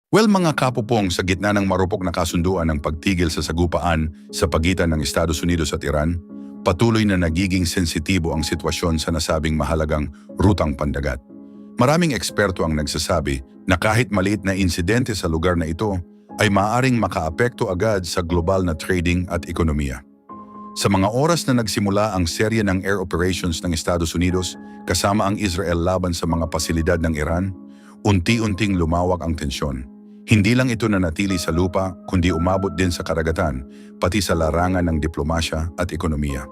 Well mga kapupong, sa gitna ng marupok na kasunduan ng pagtigil sa sagupaan sa pagitan ng Estados Unidos at Iran, patuloy na nagiging sensitibo ang sitwasyon sa nasabing mahalagang rutang pandagat. Maraming eksperto ang nagsasabi na kahit maliit na insidente sa lugar na ito ay maaaring makaapekto agad sa global na trading at ekonomiya. Sa mga oras na nagsimula ang serye ng air operations ng Estados Unidos kasama ang Israel laban sa mga pasilidad ng Iran, unti-unting lumawak ang tensyon. Hindi lang ito nanatili sa lupa, kundi umabot din sa karagatan, pati sa larangan ng diplomasya at ekonomiya.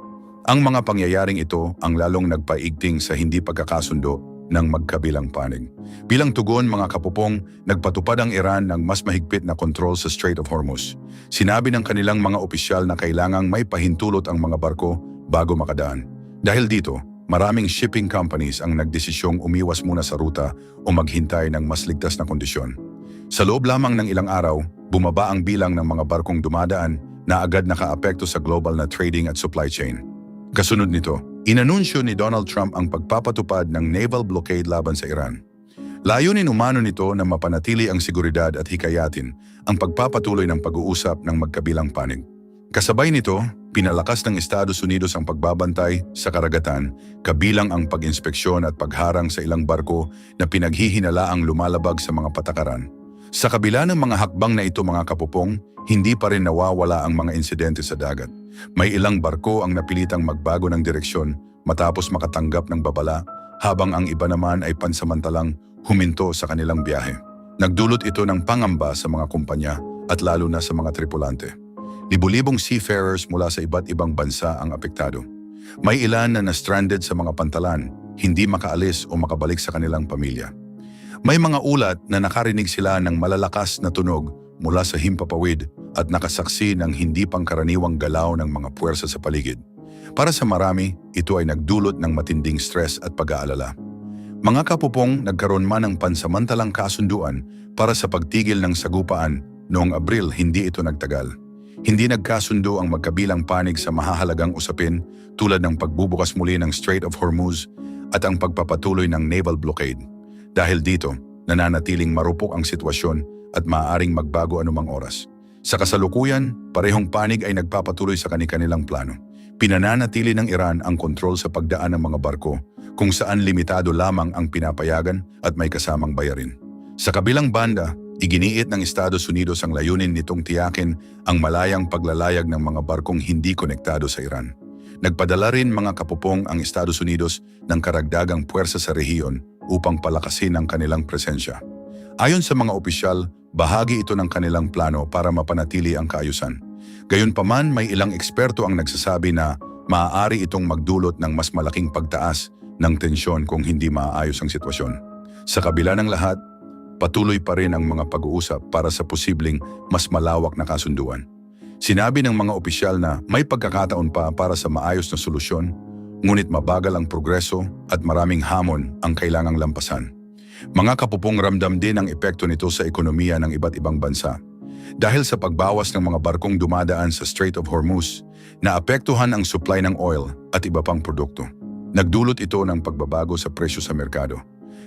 Ang mga pangyayaring ito ang lalong nagpaigting sa hindi pagkakasundo ng magkabilang panig. Bilang tugon mga kapupong, nagpatupad ang Iran ng mas mahigpit na kontrol sa Strait of Hormuz. Sinabi ng kanilang mga opisyal na kailangang may pahintulot ang mga barko bago makadaan. Dahil dito, maraming shipping companies ang nagdesisyong umiwas muna sa ruta o maghintay ng mas ligtas na kondisyon. Sa loob lamang ng ilang araw, bumaba ang bilang ng mga barkong dumadaan na agad nakaapekto sa global na trading at supply chain. Kasunod nito, inanunsyo ni Donald Trump ang pagpapatupad ng naval blockade laban sa Iran. Layunin umano nito na mapanatili ang seguridad at hikayatin ang pagpapatuloy ng pag-uusap ng magkabilang panig. Kasabay nito, pinalakas ng Estados Unidos ang pagbabantay sa karagatan, kabilang ang pag-inspeksyon at pagharang sa ilang barko na pinaghihinalaang lumalabag sa mga patakaran. Sa kabila ng mga hakbang na ito mga kapupong, hindi pa rin nawawala ang mga insidente sa dagat. May ilang barko ang napilitang magbago ng direksyon matapos makatanggap ng babala, habang ang iba naman ay pansamantalang huminto sa kanilang biyahe. Nagdulot ito ng pangamba sa mga kumpanya at lalo na sa mga tripulante. Libu-libong seafarers mula sa iba't ibang bansa ang apektado. May ilan na na-stranded sa mga pantalan, hindi makaalis o makabalik sa kanilang pamilya. May mga ulat na nakarinig sila ng malalakas na tunog mula sa himpapawid at nakasaksi ng hindi pangkaraniwang galaw ng mga puwersa sa paligid. Para sa marami, ito ay nagdulot ng matinding stress at pag-aalala. Mga kapupong, nagkaroon man ng pansamantalang kasunduan para sa pagtigil ng sagupaan noong Abril, hindi ito nagtagal. Hindi nagkasundo ang magkabilang panig sa mahahalagang usapin tulad ng pagbubukas muli ng Strait of Hormuz at ang pagpapatuloy ng naval blockade. Dahil dito, nananatiling marupok ang sitwasyon at maaaring magbago anumang oras. Sa kasalukuyan, parehong panig ay nagpapatuloy sa kanilang plano. Pinananatili ng Iran ang kontrol sa pagdaan ng mga barko, kung saan limitado lamang ang pinapayagan at may kasamang bayarin. Sa kabilang banda, iginiit ng Estados Unidos ang layunin nitong tiyakin ang malayang paglalayag ng mga barkong hindi konektado sa Iran. Nagpadala rin mga kapupong ang Estados Unidos ng karagdagang puwersa sa rehiyon upang palakasin ang kanilang presensya. Ayon sa mga opisyal, bahagi ito ng kanilang plano para mapanatili ang kaayusan. Gayunpaman, may ilang eksperto ang nagsasabi na maaari itong magdulot ng mas malaking pagtaas ng tensyon kung hindi maayos ang sitwasyon. Sa kabila ng lahat, patuloy pa rin ang mga pag-uusap para sa posibleng mas malawak na kasunduan. Sinabi ng mga opisyal na may pagkakataon pa para sa maayos na solusyon, ngunit mabagal ang progreso at maraming hamon ang kailangang lampasan. Mga kapupong, ramdam din ang epekto nito sa ekonomiya ng iba't ibang bansa. Dahil sa pagbawas ng mga barkong dumadaan sa Strait of Hormuz, naapektuhan ang supply ng oil at iba pang produkto. Nagdulot ito ng pagbabago sa presyo sa merkado,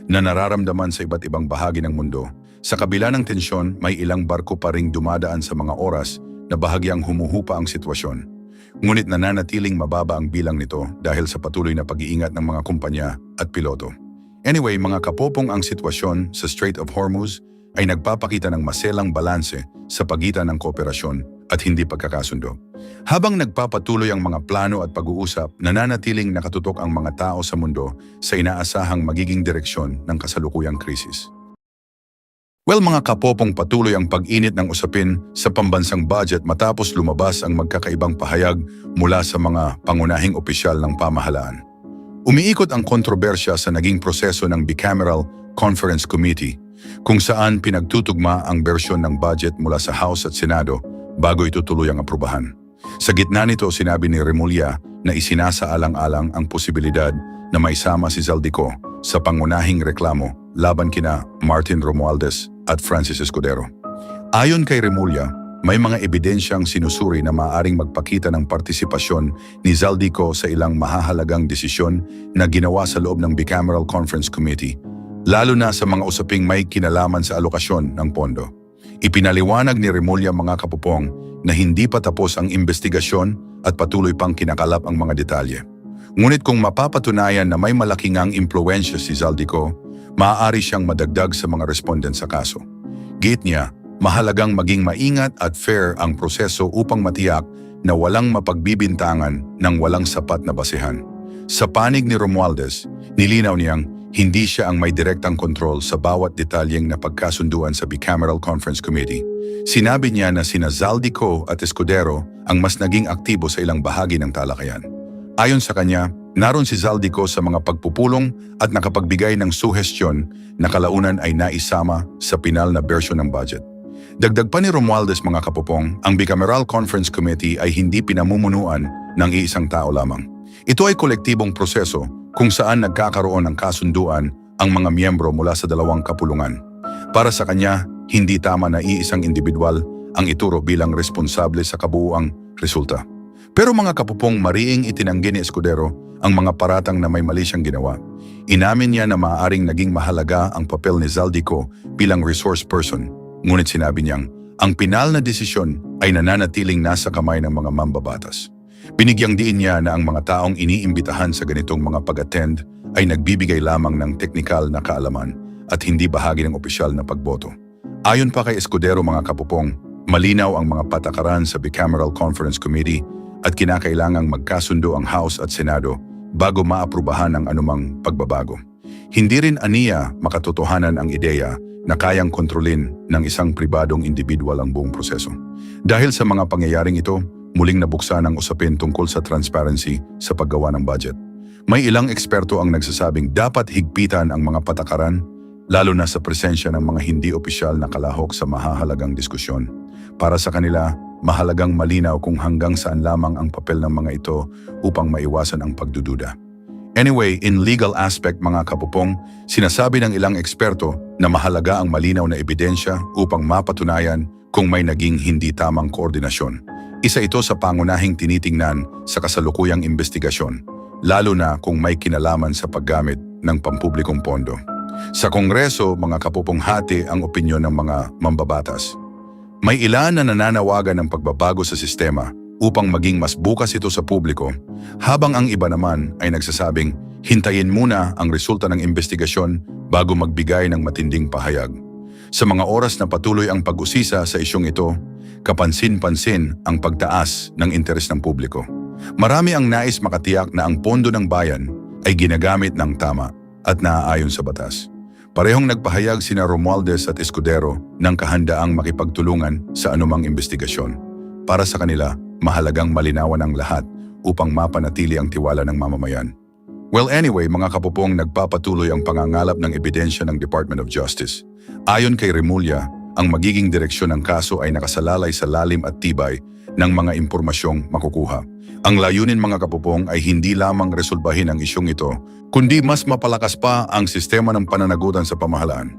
na nararamdaman sa iba't ibang bahagi ng mundo. Sa kabila ng tensyon, may ilang barko pa ring dumadaan sa mga oras na bahagyang humuhupa ang sitwasyon. Ngunit nananatiling mababa ang bilang nito dahil sa patuloy na pag-iingat ng mga kumpanya at piloto. Anyway, mga kapopong, ang sitwasyon sa Strait of Hormuz ay nagpapakita ng maselang balanse sa pagitan ng kooperasyon at hindi pagkakasundo. Habang nagpapatuloy ang mga plano at pag-uusap, nananatiling nakatutok ang mga tao sa mundo sa inaasahang magiging direksyon ng kasalukuyang krisis. Well mga kapopong, patuloy ang pag-init ng usapin sa pambansang budget matapos lumabas ang magkakaibang pahayag mula sa mga pangunahing opisyal ng pamahalaan. Umiikot ang kontrobersya sa naging proseso ng Bicameral Conference Committee, kung saan pinagtutugma ang bersyon ng budget mula sa House at Senado bago ito tuluyang aprubahan. Sa gitna nito, sinabi ni Remulla na isinasaalang-alang ang posibilidad na maisama si Zaldico sa pangunahing reklamo laban kina Martin Romualdez at Francis Escudero. Ayon kay Remulla, may mga ebidensyang sinusuri na maaaring magpakita ng partisipasyon ni Zaldico sa ilang mahahalagang desisyon na ginawa sa loob ng Bicameral Conference Committee, lalo na sa mga usaping may kinalaman sa alokasyon ng pondo. Ipinaliwanag ni Remulla mga kapupong na hindi pa tapos ang investigasyon at patuloy pang kinakalap ang mga detalye. Ngunit kung mapapatunayan na may malaking ang impluensya si Zaldico, maaari siyang madagdag sa mga respondent sa kaso. Giit niya, mahalagang maging maingat at fair ang proseso upang matiyak na walang mapagbibintangan ng walang sapat na basehan. Sa panig ni Romualdez, nilinaw niyang hindi siya ang may direktang kontrol sa bawat detalyeng napagkasunduan sa Bicameral Conference Committee. Sinabi niya na sina Zaldico at Escudero ang mas naging aktibo sa ilang bahagi ng talakayan. Ayon sa kanya, naroon si Zaldico sa mga pagpupulong at nakapagbigay ng suhestyon na kalaunan ay naisama sa pinal na bersyon ng budget. Dagdag pa ni Romualdez mga kapupong, ang Bicameral Conference Committee ay hindi pinamumunuan ng iisang tao lamang. Ito ay kolektibong proseso kung saan nagkakaroon ng kasunduan ang mga miyembro mula sa dalawang kapulungan. Para sa kanya, hindi tama na iisang individual ang ituro bilang responsable sa kabuuang resulta. Pero mga kapupong, mariing itinanggi ni Escudero ang mga paratang na may mali siyang ginawa. Inamin niya na maaaring naging mahalaga ang papel ni Zaldico bilang resource person. Ngunit sinabi niyang, ang pinal na desisyon ay nananatiling nasa kamay ng mga mambabatas. Binigyang diin niya na ang mga taong iniimbitahan sa ganitong mga pag-attend ay nagbibigay lamang ng teknikal na kaalaman at hindi bahagi ng opisyal na pagboto. Ayon pa kay Escudero mga kapupong, malinaw ang mga patakaran sa Bicameral Conference Committee at kinakailangang magkasundo ang House at Senado bago maaprubahan ang anumang pagbabago. Hindi rin aniya makatotohanan ang ideya na kayang kontrolin ng isang pribadong individual ang buong proseso. Dahil sa mga pangyayaring ito, muling nabuksan ang usapin tungkol sa transparency sa paggawa ng budget. May ilang eksperto ang nagsasabing dapat higpitan ang mga patakaran, lalo na sa presensya ng mga hindi opisyal na kalahok sa mahahalagang diskusyon. Para sa kanila, mahalagang malinaw kung hanggang saan lamang ang papel ng mga ito upang maiwasan ang pagdududa. Anyway, in legal aspect mga kapupong, sinasabi ng ilang eksperto na mahalaga ang malinaw na ebidensya upang mapatunayan kung may naging hindi tamang koordinasyon. Isa ito sa pangunahing tinitingnan sa kasalukuyang investigasyon, lalo na kung may kinalaman sa paggamit ng pampublikong pondo. Sa Kongreso, mga kapupong, hati ang opinyon ng mga mambabatas. May ilan na nananawagan ng pagbabago sa sistema upang maging mas bukas ito sa publiko, habang ang iba naman ay nagsasabing hintayin muna ang resulta ng investigasyon bago magbigay ng matinding pahayag. Sa mga oras na patuloy ang pag-usisa sa isyong ito, kapansin-pansin ang pagtaas ng interes ng publiko. Marami ang nais makatiyak na ang pondo ng bayan ay ginagamit ng tama at naaayon sa batas. Parehong nagpahayag sina Romualdez at Escudero ng kahandaang makipagtulungan sa anumang investigasyon. Para sa kanila, mahalagang malinawan ang lahat upang mapanatili ang tiwala ng mamamayan. Well anyway, mga kapupong, nagpapatuloy ang pangangalap ng ebidensya ng Department of Justice. Ayon kay Remulla, ang magiging direksyon ng kaso ay nakasalalay sa lalim at tibay ng mga impormasyong makukuha. Ang layunin mga kapupong ay hindi lamang resolbahin ang isyong ito, kundi mas mapalakas pa ang sistema ng pananagutan sa pamahalaan.